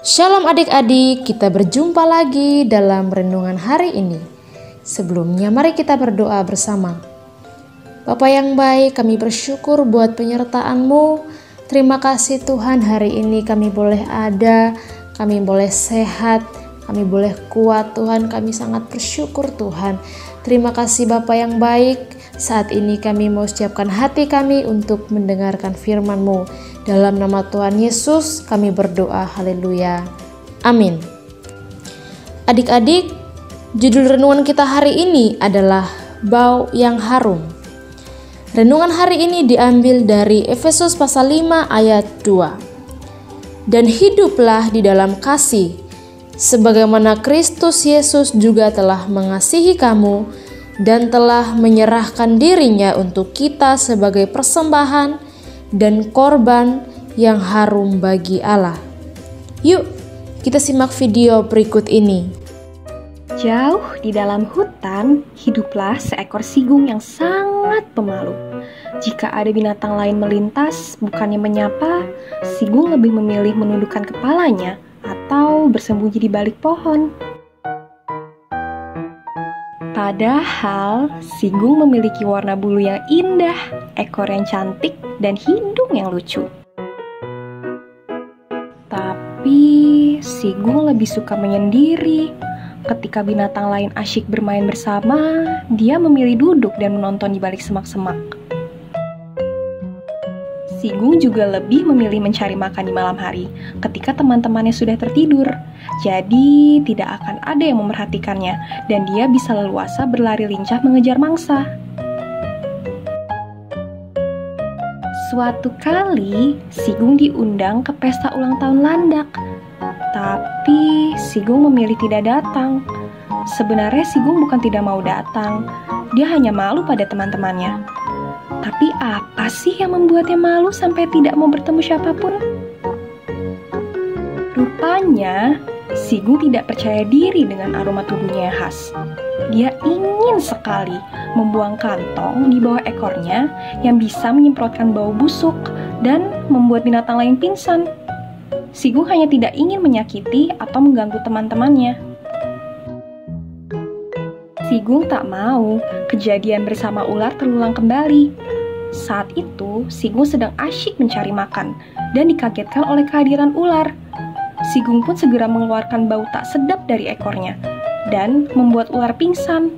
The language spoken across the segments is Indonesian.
Shalom adik-adik, kita berjumpa lagi dalam renungan hari ini. Sebelumnya mari kita berdoa bersama. Bapa yang baik, kami bersyukur buat penyertaan-Mu. Terima kasih Tuhan, hari ini kami boleh ada, kami boleh sehat, kami boleh kuat Tuhan. Kami sangat bersyukur Tuhan. Terima kasih Bapa yang baik. Saat ini kami mau siapkan hati kami untuk mendengarkan firman-Mu. Dalam nama Tuhan Yesus kami berdoa, haleluya, amin. Adik-adik, judul renungan kita hari ini adalah bau yang harum. Renungan hari ini diambil dari Efesus pasal 5 ayat 2. Dan hiduplah di dalam kasih, sebagaimana Kristus Yesus juga telah mengasihi kamu dan telah menyerahkan dirinya untuk kita sebagai persembahan dan korban yang harum bagi Allah. Yuk, kita simak video berikut ini. Jauh di dalam hutan, hiduplah seekor sigung yang sangat pemalu. Jika ada binatang lain melintas, bukannya menyapa, sigung lebih memilih menundukkan kepalanya atau bersembunyi di balik pohon. Padahal, sigung memiliki warna bulu yang indah, ekor yang cantik, dan hidung yang lucu. Tapi, sigung lebih suka menyendiri. Ketika binatang lain asyik bermain bersama, dia memilih duduk dan menonton di balik semak-semak. Sigung juga lebih memilih mencari makan di malam hari ketika teman-temannya sudah tertidur. Jadi tidak akan ada yang memerhatikannya dan dia bisa leluasa berlari lincah mengejar mangsa. Suatu kali, Sigung diundang ke pesta ulang tahun landak. Tapi Sigung memilih tidak datang. Sebenarnya Sigung bukan tidak mau datang, dia hanya malu pada teman-temannya. Tapi apa sih yang membuatnya malu sampai tidak mau bertemu siapapun? Rupanya, Sigung tidak percaya diri dengan aroma tubuhnya yang khas. Dia ingin sekali membuang kantong di bawah ekornya yang bisa menyemprotkan bau busuk dan membuat binatang lain pingsan. Sigung hanya tidak ingin menyakiti atau mengganggu teman-temannya. Sigung tak mau kejadian bersama ular terulang kembali. Saat itu, Sigung sedang asyik mencari makan dan dikagetkan oleh kehadiran ular. Sigung pun segera mengeluarkan bau tak sedap dari ekornya dan membuat ular pingsan.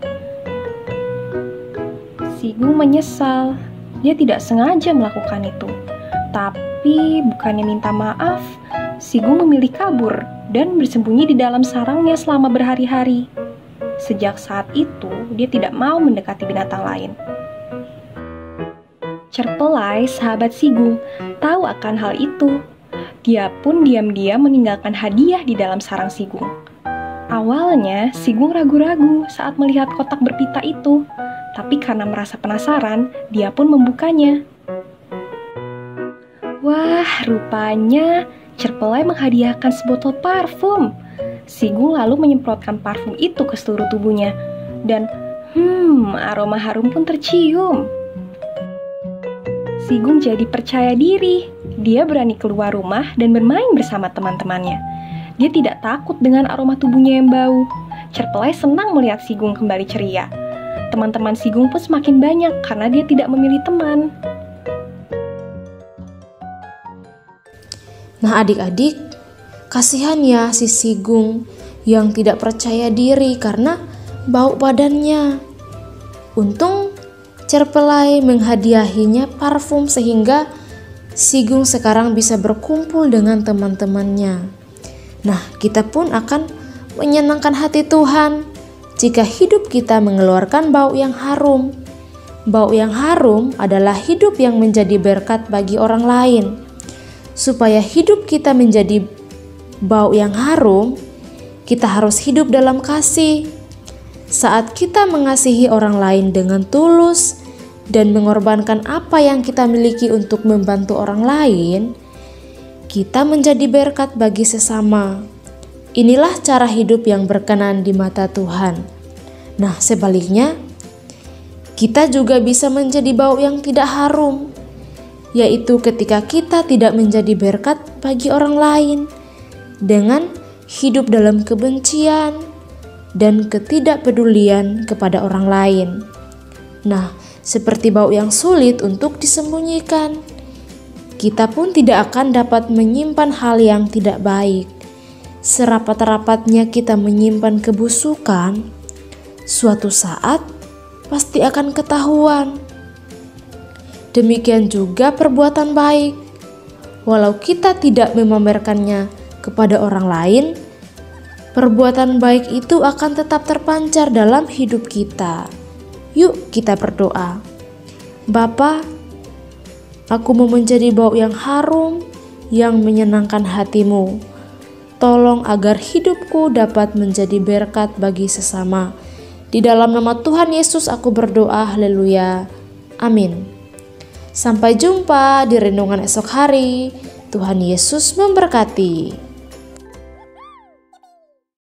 Sigung menyesal, dia tidak sengaja melakukan itu. Tapi bukannya minta maaf, Sigung memilih kabur dan bersembunyi di dalam sarangnya selama berhari-hari. Sejak saat itu, dia tidak mau mendekati binatang lain. Cerpelai, sahabat Sigung, tahu akan hal itu. Dia pun diam-diam meninggalkan hadiah di dalam sarang Sigung. Awalnya, Sigung ragu-ragu saat melihat kotak berpita itu, tapi karena merasa penasaran, dia pun membukanya. Wah, rupanya Cerpelai menghadiahkan sebotol parfum. Sigung lalu menyemprotkan parfum itu ke seluruh tubuhnya, dan aroma harum pun tercium. Sigung jadi percaya diri. Dia berani keluar rumah dan bermain bersama teman-temannya. Dia tidak takut dengan aroma tubuhnya yang bau. Cerpelai senang melihat Sigung kembali ceria. Teman-teman Sigung pun semakin banyak karena dia tidak memilih teman. Nah adik-adik, kasihan ya si Sigung yang tidak percaya diri karena bau badannya. Untung Cerpelai menghadiahinya parfum sehingga Sigung sekarang bisa berkumpul dengan teman-temannya. Nah, kita pun akan menyenangkan hati Tuhan jika hidup kita mengeluarkan bau yang harum. Bau yang harum adalah hidup yang menjadi berkat bagi orang lain. Supaya hidup kita menjadi bau yang harum, kita harus hidup dalam kasih. Saat kita mengasihi orang lain dengan tulus dan mengorbankan apa yang kita miliki untuk membantu orang lain, kita menjadi berkat bagi sesama. Inilah cara hidup yang berkenan di mata Tuhan. Nah, sebaliknya, kita juga bisa menjadi bau yang tidak harum, yaitu ketika kita tidak menjadi berkat bagi orang lain dengan hidup dalam kebencian dan ketidakpedulian kepada orang lain. Nah, seperti bau yang sulit untuk disembunyikan, kita pun tidak akan dapat menyimpan hal yang tidak baik. Serapat-rapatnya kita menyimpan kebusukan, suatu saat pasti akan ketahuan. Demikian juga perbuatan baik. Walau kita tidak memamerkannya kepada orang lain, perbuatan baik itu akan tetap terpancar dalam hidup kita. Yuk kita berdoa. Bapa, aku mau menjadi bau yang harum, yang menyenangkan hatimu. Tolong agar hidupku dapat menjadi berkat bagi sesama. Di dalam nama Tuhan Yesus aku berdoa, haleluya. Amin. Sampai jumpa di renungan esok hari. Tuhan Yesus memberkati.